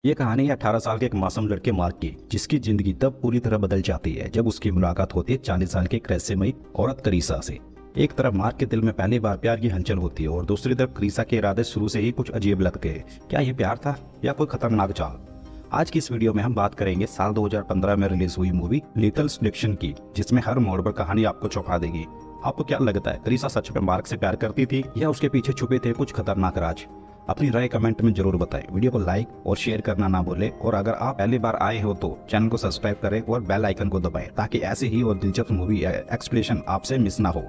ये कहानी है 18 साल के एक मासूम लड़के मार्क की, जिसकी जिंदगी तब पूरी तरह बदल जाती है जब उसकी मुलाकात होती है 40 साल के एक रहस्यमयी औरत करीसा से। एक तरफ मार्क के दिल में पहली बार प्यार की हलचल होती है और दूसरी तरफ करीसा के इरादे शुरू से ही कुछ अजीब लगते हैं। क्या ये प्यार था या कोई खतरनाक चाल? आज की इस वीडियो में हम बात करेंगे साल 2015 में रिलीज हुई मूवी लिटिल सेडक्शन की, जिसमें हर मोड़ पर कहानी आपको चौंका देगी। आपको क्या लगता है, करीसा सच में मार्क से प्यार करती थी या उसके पीछे छुपे थे कुछ खतरनाक राज? अपनी राय कमेंट में जरूर बताएं। वीडियो को लाइक और शेयर करना ना भूलें और अगर आप पहली बार आए हो तो चैनल को सब्सक्राइब करें और बेल आइकन को दबाएं ताकि ऐसे ही और दिलचस्प मूवी एक्सप्लेनेशन आपसे मिस ना हो।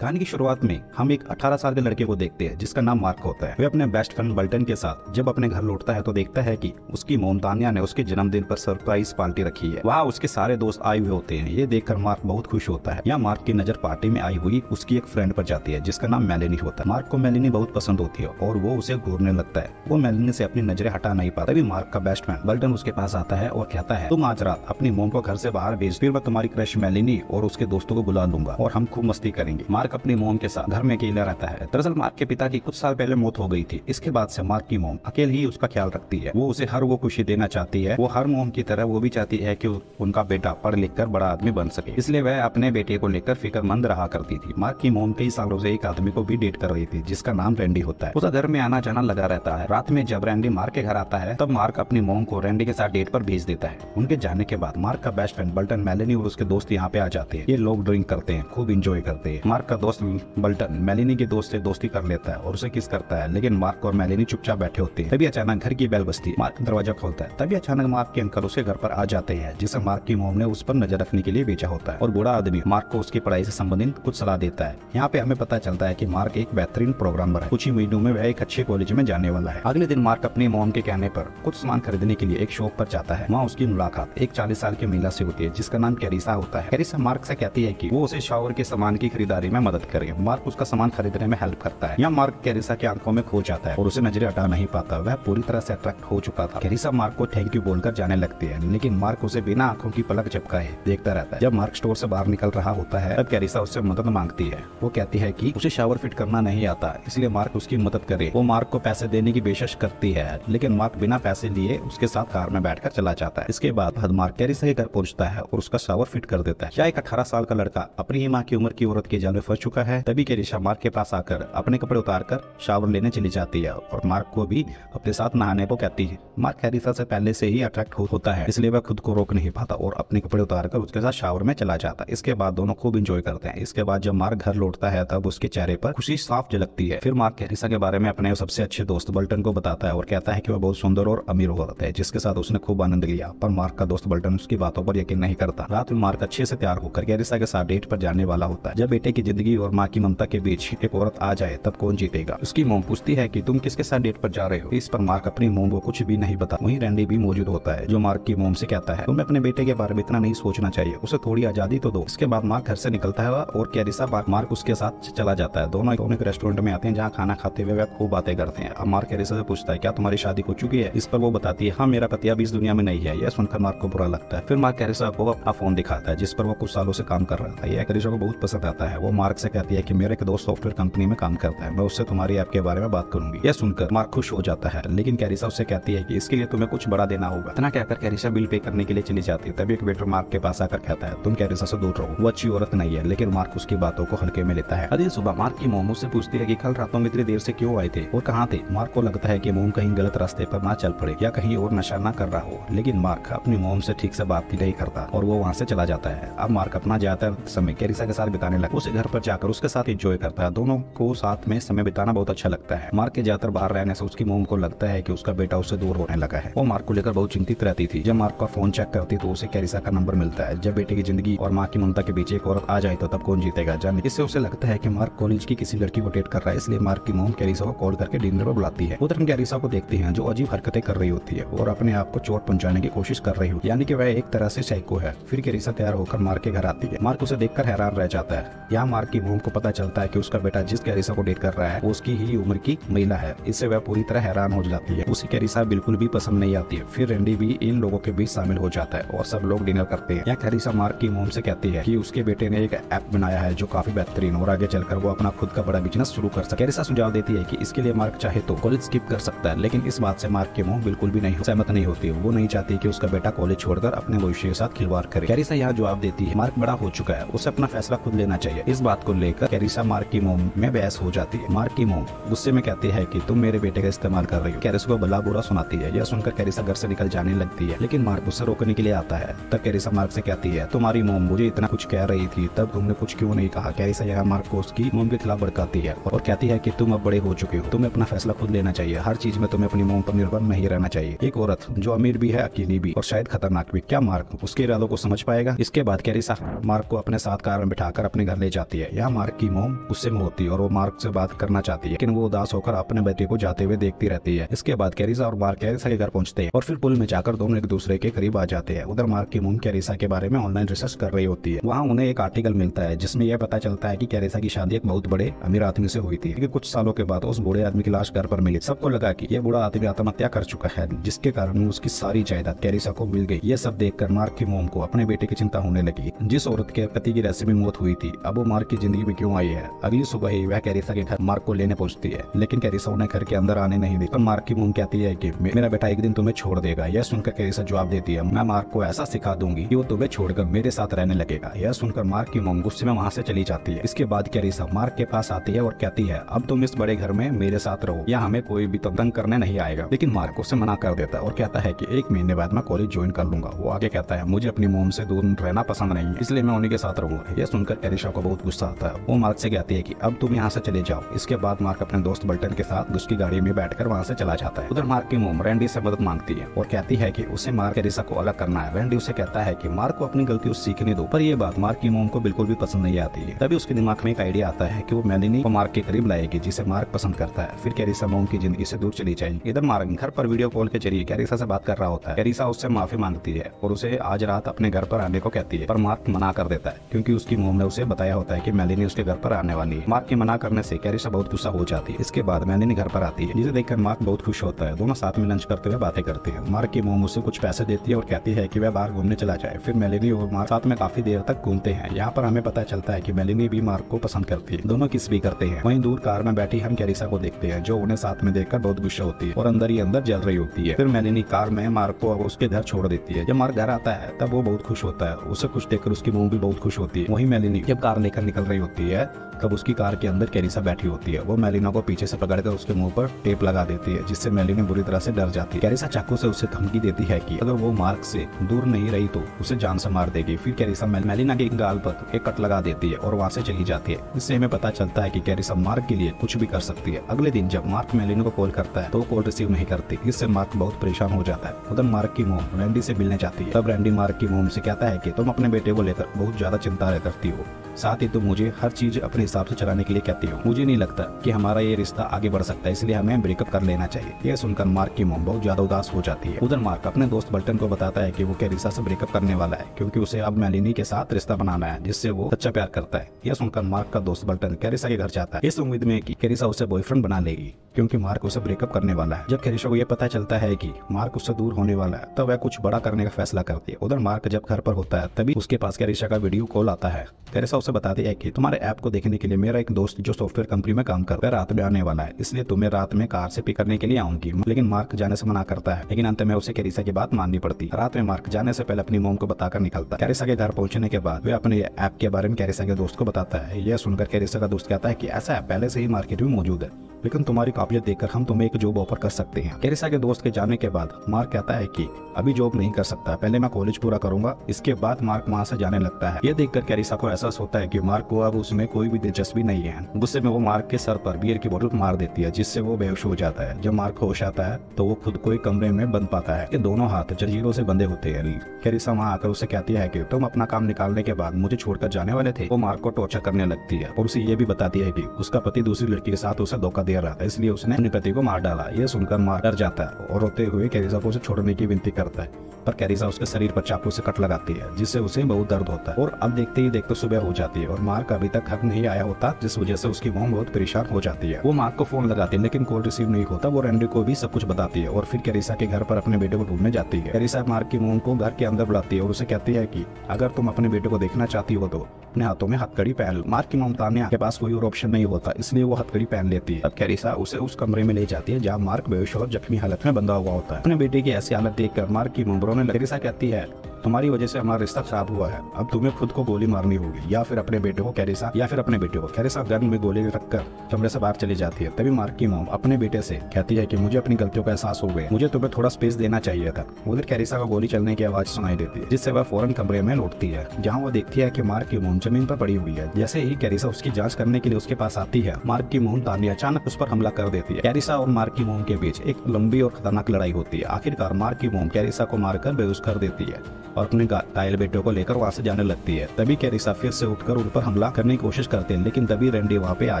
कहानी की शुरुआत में हम एक 18 साल के लड़के को देखते हैं जिसका नाम मार्क होता है। वह अपने बेस्ट फ्रेंड बल्टन के साथ जब अपने घर लौटता है तो देखता है कि उसकी मोम तानिया ने उसके जन्मदिन पर सरप्राइज पार्टी रखी है। वहाँ उसके सारे दोस्त आए हुए होते हैं। ये देखकर मार्क बहुत खुश होता है। यहाँ मार्क की नजर पार्टी में आई हुई उसकी एक फ्रेंड पर जाती है जिसका नाम मेलेनी होता है। मार्क को मेलेनी बहुत पसंद होती है और वो उसे घूरने लगता है। वो मेलेनी से अपनी नजरें हटा नहीं पाता। तभी मार्क का बेस्ट फ्रेंड बल्टन उसके पास आता है और कहता है, तुम आज रात अपनी मोम को घर से बाहर भेज, फिर मैं तुम्हारी क्रश मेलेनी और उसके दोस्तों को बुला लूंगा और हम खूब मस्ती करेंगे। मार्क अपनी मोम के साथ घर में अकेला रहता है। दरअसल मार्क के पिता की कुछ साल पहले मौत हो गई थी। इसके बाद से मार्क की मोम अकेले ही उसका ख्याल रखती है। वो उसे हर वो खुशी देना चाहती है। वो हर मोम की तरह वो भी चाहती है कि उनका बेटा पढ़ लिख कर बड़ा आदमी बन सके, इसलिए वह अपने बेटे को लेकर फिक्रमंद रहा करती थी। मार्क की मोम कई सालों से एक आदमी को भी डेट कर रही थी जिसका नाम रैंडी होता है। उसका घर में आना जाना लगा रहता है। रात में जब रैंडी मार्क के घर आता है तब मार्क अपनी मोम को रैंडी के साथ डेट पर भेज देता है। उनके जाने के बाद मार्क का बेस्ट फ्रेंड बल्टन, मेलेनी और उसके दोस्त यहाँ पे आ जाते हैं। ये लोग ड्रिंक करते हैं, खूब इंजॉय करते हैं। मार्क का दोस्त बल्टन मेलेनी के दोस्त से दोस्ती कर लेता है और उसे किस करता है, लेकिन मार्क और मेलेनी चुपचाप बैठे होते हैं। तभी अचानक घर की बेल बजती है। मार्क दरवाजा खोलता है। तभी अचानक मार्क के अंकल उसके घर पर आ जाते हैं जिसे मार्क की मोम ने उस पर नजर रखने के लिए बेचा होता है और बूढ़ा आदमी मार्क को उसकी पढ़ाई से संबंधित कुछ सलाह देता है। यहाँ पे हमें पता चलता है कि मार्क एक बेहतरीन प्रोग्रामर है। कुछ ही महीनों में वह एक अच्छे कॉलेज में जाने वाला है। अगले दिन मार्क अपनी मोम के कहने पर कुछ सामान खरीदने के लिए एक शॉप पर जाता है। वहाँ उसकी मुलाकात एक 40 साल की महिला से होती है जिसका नाम कैरिसा होता है। कैरिसा मार्क से कहती है कि वो उसे शावर के सामान की खरीदारी में मदद करे। मार्क उसका सामान खरीदने में हेल्प करता है। यहाँ मार्क कैरिसा की आंखों में खो जाता है और उसे नजरें हटा नहीं पाता। वह पूरी तरह से अट्रैक्ट हो चुका था। कैरिसा मार्क को थैंक यू बोलकर जाने लगती है, लेकिन मार्क उसे बिना आंखों की पलक झपकाए देखता रहता है। जब मार्क स्टोर से बाहर निकल रहा होता है तब कैरिसा उससे मदद मांगती है। वो कहती है कि उसे शावर फिट करना नहीं आता, इसलिए मार्क उसकी मदद करे। वो मार्क को पैसे देने की पेशकश करती है, लेकिन मार्क बिना पैसे लिए उसके साथ कार में बैठकर चला जाता है। इसके बाद मार्क कैरिसा के घर पहुंचता है और उसका शावर फिट कर देता है। क्या एक 18 साल का लड़का अपनी ही माँ की उम्र की औरत के जाल में फंस चुका है? तभी कैरिसा मार्क के पास आकर अपने कपड़े उतारकर शावर लेने चली जाती है और मार्क को भी अपने साथ नहाने को कहती है। मार्क कैरिसा से पहले से ही अट्रैक्ट होता है, इसलिए वह खुद को रोक नहीं पाता और अपने कपड़े उतारकर उसके साथ शावर में चला जाता है। इसके बाद दोनों खूब एंजॉय करते हैं। इसके बाद जब मार्क घर लौटता है तब उसके चेहरे पर खुशी साफ झलकती है। फिर मार्क कैरिसा के बारे में अपने सबसे अच्छे दोस्त बल्टन को बताता है और कहता है कि वह बहुत सुंदर और अमीर औरत है जिसके साथ उसने खूब आनंद लिया। पर मार्क का दोस्त बल्टन उसकी बातों पर यकीन नहीं करता। रात में मार्क अच्छे से तैयार होकर कैरिसा के साथ डेट पर जाने वाला होता है। जब बेटे की जिंदगी और माँ की ममता के बीच एक औरत आ जाए तब कौन जीतेगा? उसकी मोम पूछती है कि तुम किसके साथ डेट पर जा रहे हो? इस पर मार्क अपनी मोम को कुछ भी नहीं बता। वहीं रैंडी भी मौजूद होता है जो मार्क की मोम से कहता है, तुम्हें अपने बेटे के बारे में इतना नहीं सोचना चाहिए, उसे थोड़ी आजादी तो दो। इसके बाद मार्क घर से निकलता है और कैरिसा मार्क उसके साथ चला जाता है। दोनों एक रेस्टोरेंट में आते हैं जहाँ खाना खाते हुए वे खूब बातें करते हैं। अब मार्क कैरिसा से पूछता है, क्या तुम्हारी शादी हो चुकी है? इस पर वो बताती है, हाँ मेरा पति अब इस दुनिया में नहीं है। यह सुनकर मार्क को बुरा लगता है। फिर मार्क कैरिसा को अपना फोन दिखाता है जिस पर वो कुछ सालों से काम कर रहा था। यह कैरिसा को बहुत पसंद आता है। वो मार्क से कहती है कि मेरा एक दोस्त सॉफ्टवेयर कंपनी में काम करता है, मैं उससे तुम्हारी ऐप के बारे में बात करूंगी। यह सुनकर मार्क खुश हो जाता है, लेकिन कैरिसा उससे कहती है कि इसके लिए तुम्हें कुछ बड़ा देना होगा। इतना कहकर कैरिसा बिल पे करने के लिए चली जाती है। तभी एक वेटर मार्क के पास आकर कहता है, तुम कैरिसा से दूर रहो, वो अच्छी औरत नहीं है। लेकिन मार्क उसकी बातों को हल्के में लेता है। अगली सुबह मार्क की मोम से पूछती है कि कल रातों में इतनी देर से क्यों आए थे और कहाँ थे? मार्क को लगता है कि मोम कहीं गलत रास्ते पर ना चल पड़े या कहीं और नशा ना कर रहा हो, लेकिन मार्क अपनी मोम से ठीक से बात नहीं करता और वो वहाँ से चला जाता है। अब मार्क अपना ज्यादातर समय कैरिसा के साथ बिताने लगा। उसे घर पर जाकर उसके साथ एंजॉय करता है। दोनों को साथ में समय बिताना बहुत अच्छा लगता है। मार्क के ज्यादातर बाहर रहने से उसकी मोम को लगता है कि उसका बेटा उससे दूर होने लगा है। वो मार्क को लेकर बहुत चिंतित रहती थी। जब मार्क का फोन चेक करती तो उसे कैरिसा का नंबर मिलता है। जब बेटे की जिंदगी और माँ की ममता के बीच एक औरत आ जाए तो तब कौन जीतेगा जाने। इससे उसे लगता है कि मार्क कॉलेज की किसी लड़की को डेट कर रहा है, इसलिए मार्क की मोम कैरिसा को कॉल करके डिनर पर बुलाती है। उधर हम कैरिसा को देखते हैं जो अजीब हरकतें कर रही होती है और अपने आप को चोट पहुंचाने की कोशिश कर रही होती है, यानी कि वह एक तरह से साइको है। फिर कैरिसा तैयार होकर मार्क के घर आती है। मार्क उसे देखकर हैरान रह जाता है। यहाँ मार्क की मोम को पता चलता है कि उसका बेटा जिस कैरिसा को डेट कर रहा है वो उसकी ही उम्र की महिला है। इससे वह पूरी तरह हैरान हो जाती है। उसे कैरिसा बिल्कुल भी पसंद नहीं आती है। फिर रैंडी भी इन लोगों के बीच शामिल हो जाता है और सब लोग डिनर करते हैं। यह कैरिसा मार्क की मोम से कहती है कि उसके बेटे ने एक ऐप बनाया है जो काफी बेहतरीन और आगे चलकर वो अपना खुद का बड़ा बिजनेस शुरू कर सके। कैरिसा सुझाव देती है कि इसके लिए मार्क चाहे तो कॉलेज स्किप कर सकता है, लेकिन इस बात से मार्क की मोम बिल्कुल भी नहीं सहमत नहीं होती। वो नहीं चाहती कि उसका बेटा कॉलेज छोड़कर अपने भविष्य के साथ खिलवाड़ करे। कैरिसा यहाँ जवाब देती है मार्क बड़ा हो चुका है, उसे अपना फैसला खुद लेना चाहिए। इस बात को लेकर कैरिसा मार्क की मोम में बहस हो जाती है। मार्क की मोम गुस्से में कहती है कि तुम मेरे बेटे का इस्तेमाल कर रही हो। कैरिसा को भला बुरा सुनाती है। यह सुनकर कैरिसा घर से निकल जाने लगती है, लेकिन मार्क उसे रोकने के लिए आता है। तब कैरिसा मार्क से कहती है तुम्हारी मोम मुझे इतना कुछ कह रही थी, तब तुमने कुछ क्यों नहीं कहा। कैरिसा यहाँ मार्क को उसकी मोम के खिलाफ भड़काती है और कहती है कि तुम अब बड़े हो चुके हो, तुम्हें अपना फैसला खुद लेना चाहिए। हर चीज में तुम्हें अपनी मोम पर निर्भर नहीं रहना चाहिए। एक औरत जो अमीर भी है, अकेली भी और शायद खतरनाक भी, क्या मार्क उसके इरादों को समझ पाएगा। इसके बाद कैरिसा मार्क को अपने साथ कार में बिठाकर अपने घर ले जाती है। यहाँ मार्क की मोम गुस्से में होती है और वो मार्क से बात करना चाहती है, लेकिन वो उदास होकर अपने बेटे को जाते हुए देखती रहती है। इसके बाद कैरिसा और मार्क कैरिसा के घर पहुंचते हैं और फिर पुल में जाकर दोनों एक दूसरे के करीब आ जाते हैं। उधर मार्क की मोम कैरिसा के बारे में ऑनलाइन रिसर्च कर रही होती है। वहाँ उन्हें एक आर्टिकल मिलता है जिसमें यह पता चलता है कि कैरिसा की शादी एक बहुत बड़े अमीर आदमी से हुई थी, लेकिन कुछ सालों के बाद उस बूढ़े आदमी की लाश घर पर मिली। सबको लगा कि यह बूढ़ा आदमी आत्महत्या कर चुका है, जिसके कारण उसकी सारी जायदाद कैरिसा को मिल गई। यह सब देखकर मार्क की मोम को अपने बेटे की चिंता होने लगी। जिस औरत के पति की रहस्यमय मौत हुई थी, अब वो मार्क की जिंदगी में क्यों आई है। अगली सुबह ही वह कैरिसा के घर मार्क को लेने पहुंचती है, लेकिन कैरिसा उन्हें घर के अंदर आने नहीं देती। मार्क की मोम कहती है कि मेरा बेटा एक दिन तुम्हें छोड़ देगा। यह सुनकर कैरिसा जवाब देती है मैं मार्क को ऐसा सिखा दूंगी कि वो तुम्हें छोड़कर मेरे साथ रहने लगेगा। यह सुनकर मार्क की मोम गुस्से में वहाँ से चली जाती है। इसके बाद कैरिसा मार्क के पास आती है और कहती है अब तुम इस बड़े घर में मेरे साथ रहो, या हमें कोई भी तंग करने नहीं आएगा। लेकिन मार्क उसे मना कर देता है और कहता है कि 1 महीने बाद मैं कॉलेज ज्वाइन कर लूंगा। वो आगे कहता है मुझे अपनी मोम से दूर रहना पसंद नहीं है, इसलिए मैं उन्हीं के साथ रहूंगा। यह सुनकर कैरिसा को बहुत गुस्सा आता है। वो मार्क से कहती है कि अब तुम यहाँ से चले जाओ। इसके बाद मार्क अपने दोस्त बल्टन के साथ उसकी गाड़ी में बैठकर वहाँ से चला जाता है। उधर मार्क की मोम रैंडी से मदद मांगती है और कहती है कि उसे मार्क कैरिसा को अलग करना है। रैंडी उसे कहता है कि मार्क को अपनी गलती सीखने दो, पर यह बात मार्क की मोम को बिल्कुल भी पसंद नहीं आती है। तभी उसके दिमाग में एक आइडिया आता है कि वो मेलिनी को मार्क के करीब लाएगी, जिसे मार्क पसंद करता है। फिर कैरिसा मोम की जिंदगी से दूर चली जाएगी। इधर मार्क घर पर वीडियो कॉल के जरिए कैरिसा से बात कर रहा होता है। कैरिसा उससे माफी मांगती है और उसे आज रात अपने घर पर आने को कहती है, पर मार्क मना कर देता है क्योंकि उसकी मोम ने उसे बताया होता है कि मेलिनी उसके घर पर आने वाली है। मार्क के मना करने से कैरिसा बहुत गुस्सा हो जाती है। इसके बाद मेलिनी घर पर आती है, जिसे देखकर मार्क बहुत खुश होता है। दोनों साथ में लंच करते हुए बातें करते हैं। मार्क की मोम उसे कुछ पैसे देती है और कहती है कि वह बाहर घूमने चला जाए। फिर मेलिनी और मार्क साथ में काफी देर तक घूमते हैं। यहाँ पर हमें पता चलता है कि मेलिनी भी मार्क को पसंद करती है। दोनों किस भी करते हैं। वहीं दूर कार में बैठी हम कैरिसा को देखते हैं, जो उन्हें साथ में देखकर बहुत गुस्सा होती है और अंदर ही अंदर जल रही होती है। फिर मेलिनी कार में मार्क को उसके घर छोड़ देती है। जब मार्क घर आता है तब वो बहुत खुश होता है। उसे खुश देखकर उसकी मोम भी बहुत खुश होती है। वहीं मेलिनी जब कार लेकर निकल रही होती है तब उसकी कार के अंदर कैरिसा बैठी होती है। वो मेलिना को पीछे से पकड़कर उसके मुंह पर टेप लगा देती है, जिससे मेलिनी बुरी तरह से डर जाती है। कैरिसा चाकू से उसे धमकी देती है कि अगर वो मार्क से दूर नहीं रही तो उसे जान से मार देगी। फिर कैरिसा मेलिना के गाल पर एक कट लगा देती है और वहाँ से चली जाती है। इससे हमें पता चलता है कि कैरिसा मार्क के लिए कुछ भी कर सकती है। अगले दिन जब मार्क मेलिना को कॉल करता है तो वो कॉल रिसीव नहीं करती। इससे मार्क बहुत परेशान हो जाता है। उधर मार्क की मोम रैंडी से मिलने जाती है। तब रैंडी मार्क की मोम से कहता है कि तुम अपने बेटे को लेकर बहुत ज्यादा चिंता करती हो, साथ ही तुम मुझे हर चीज अपने हिसाब से चलाने के लिए कहती हो। मुझे नहीं लगता कि हमारा ये रिश्ता आगे बढ़ सकता है, इसलिए हमें ब्रेकअप कर लेना चाहिए। यह सुनकर मार्क की मोम बहुत ज्यादा उदास हो जाती है। उधर मार्क अपने दोस्त बल्टन को बताता है कि वो कैरिसा से ब्रेकअप करने वाला है, क्योंकि उसे अब मेलिनी के साथ रिश्ता बनाना है, जिससे वो सच्चा प्यार करता है। यह सुनकर मार्क का दोस्त बल्टन कैरिसा के घर जाता है, इस उम्मीद में कि कैरिसा उसे बॉयफ्रेंड बना लेगी, क्योंकि मार्क उसे ब्रेकअप करने वाला है। जब कैरिसा को यह पता चलता है कि मार्क उससे दूर होने वाला है, तब वह कुछ बड़ा करने का फैसला करती है। उधर मार्क जब घर पर होता है तभी उसके पास कैरिसा का वीडियो कॉल आता है। कैरिसा उसे बताती है कि तुम्हारे ऐप को देखने के लिए मेरा एक दोस्त जो सॉफ्टवेयर कंपनी में काम करता है रात में आने वाला है, इसलिए तुम्हें रात में कार से पिक करने के लिए आऊंगी। लेकिन मार्क जाने से मना करता है, लेकिन अंत में उसे कैरिसा की बात माननी पड़ती। रात में मार्क जाने से पहले अपनी मोम को बताकर निकलता है। कैरिसा के घर पहुंचने के बाद वह अपने ऐप के बारे में कैरिसा के दोस्त को बताता है। यह सुनकर कैरिसा का दोस्त कहता है कि ऐसा ऐप पहले से ही मार्केट में मौजूद है, लेकिन तुम्हारी काबिलियत देखकर हम तुम्हें एक जॉब ऑफर कर सकते हैं। कैरिसा के दोस्त के जाने के बाद मार्क कहता है कि अभी जॉब नहीं कर सकता, पहले मैं कॉलेज पूरा करूंगा। इसके बाद मार्क वहाँ से जाने लगता है। यह देखकर कैरिसा को एहसास होता है कि मार्क को अब उसमें कोई भी दिलचस्पी नहीं है। गुस्से में वो मार्क के सर पर बियर की बोतल मार देती है, जिससे वो बेहोश हो जाता है। जब मार्क होश आता है तो वो खुद को एक कमरे में बंद पाता है कि दोनों हाथ जंजीरों से बंधे होते हैं। कैरिसा वहाँ आकर उसे कहती है कि तुम अपना काम निकालने के बाद मुझे छोड़कर जाने वाले थे। वो मार्क को टॉर्चर करने लगती है और उसे ये भी बताती है कि उसका पति दूसरी लड़की के साथ उसे धोखा दे रहा था, इसलिए उसने अपने पति को मार डाला। यह सुनकर मार्क डर जाता है और रोते हुए कैरिसा को उसे छोड़ने की विनती करता है। पर कैरिसा उसके शरीर पर चाकू से कट लगाती है, जिससे उसे बहुत दर्द होता है। और अब देखते ही देखते सुबह हो जाती है और मार्क अभी तक घर नहीं आया होता, जिस वजह से उसकी मॉम बहुत परेशान हो जाती है। वो मार्क को फोन लगाती है लेकिन कॉल रिसीव नहीं होता। वो रैंडी को भी सब कुछ बताती है और फिर कैरिसा के घर पर अपने बेटे को ढूंढने जाती है। कैरिसा मार्क की मॉम को घर के अंदर बुलाती है और उसे कहती है कि अगर तुम अपने बेटे को देखना चाहती हो तो अपने हाथों में हथकड़ी पहन लो। मार्क की मॉम तान्या के पास कोई और ऑप्शन नहीं होता, इसलिए वो हथकड़ी पहन लेती है। अब कैरिसा उसे उस कमरे में ले जाती है जहाँ मार्क बेहोश और जख्मी हालत में बंधा हुआ होता है। अपने बेटे की ऐसी हालत देखकर मार्क की मॉम रोने लगती है। कैरिसा कहती है तुम्हारी वजह से हमारा रिश्ता खराब हुआ है, अब तुम्हें खुद को गोली मारनी होगी या फिर अपने बेटे को। कैरिसा गन में गोली रखकर कमरे से बाहर चली जाती है। तभी मार्क की मॉम अपने बेटे से कहती है कि मुझे अपनी गलतियों का एहसास हो गया, मुझे तुम्हें थोड़ा स्पेस देना चाहिए था। उधर कैरिसा को गोली चलने की आवाज सुनाई देती है, जिससे वह फौरन कमरे में लौटती है, जहाँ वो देखती है कि मार्क की मॉम जमीन पर पड़ी हुई है। जैसे ही कैरिसा उसकी जांच करने के लिए उसके पास आती है, मार्क की मॉम तान्या अचानक उस पर हमला कर देती है। कैरिसा और मार्क की मॉम के बीच एक लंबी और खतरनाक लड़ाई होती है। आखिरकार मार्क की मॉम कैरिसा को मारकर बेहोश कर देती है और अपने घायल बेटे को लेकर वहाँ से जाने लगती है। तभी कैरिसा फिर से उठकर उन पर हमला करने की कोशिश करते हैं, लेकिन तभी रैंडी वहाँ पे आ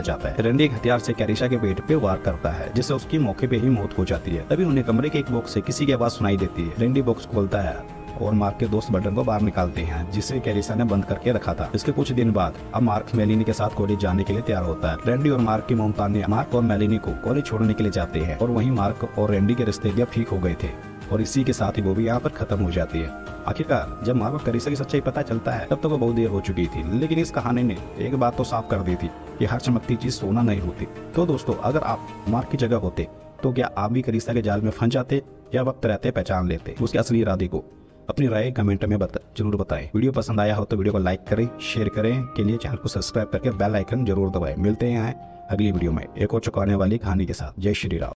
जाता है। रैंडी एक हथियार से कैरिसा के पेट पे वार करता है, जिससे उसकी मौके पे ही मौत हो जाती है। तभी उन्हें कमरे के एक बॉक्स से किसी की आवाज सुनाई देती है। रैंडी बॉक्स खोलता है और मार्क के दोस्त बटन को बाहर निकालते हैं, जिसे कैरिसा ने बंद करके रखा था। इसके कुछ दिन बाद अब मार्क मेलिनी के साथ कॉलेज जाने के लिए तैयार होता है। रैंडी और मार्क की मॉम तान्या मार्क और मेलिनी को कॉलेज छोड़ने के लिए जाते हैं और वहीं मार्क और रैंडी के रिश्ते भी अब ठीक हो गए थे और इसी के साथ ही वो भी यहाँ पर खत्म हो जाती है। आखिरकार जब मार्क और कैरिसा की सच्चाई पता चलता है तब तो वो बहुत देर हो चुकी थी, लेकिन इस कहानी ने एक बात तो साफ कर दी थी कि हर चमकती चीज सोना नहीं होती। तो दोस्तों, अगर आप मार्क की जगह होते तो क्या आप भी कैरिसा के जाल में फंस जाते या वक्त रहते पहचान लेते उसके असली इरादे को? अपनी राय कमेंट में जरूर बताएं। वीडियो पसंद आया हो तो वीडियो को लाइक करें, शेयर करें, के लिए चैनल को सब्सक्राइब करके बेल आइकन जरूर दबाएं। मिलते हैं अगली वीडियो में एक और चौंकाने वाली कहानी के साथ। जय श्री राम।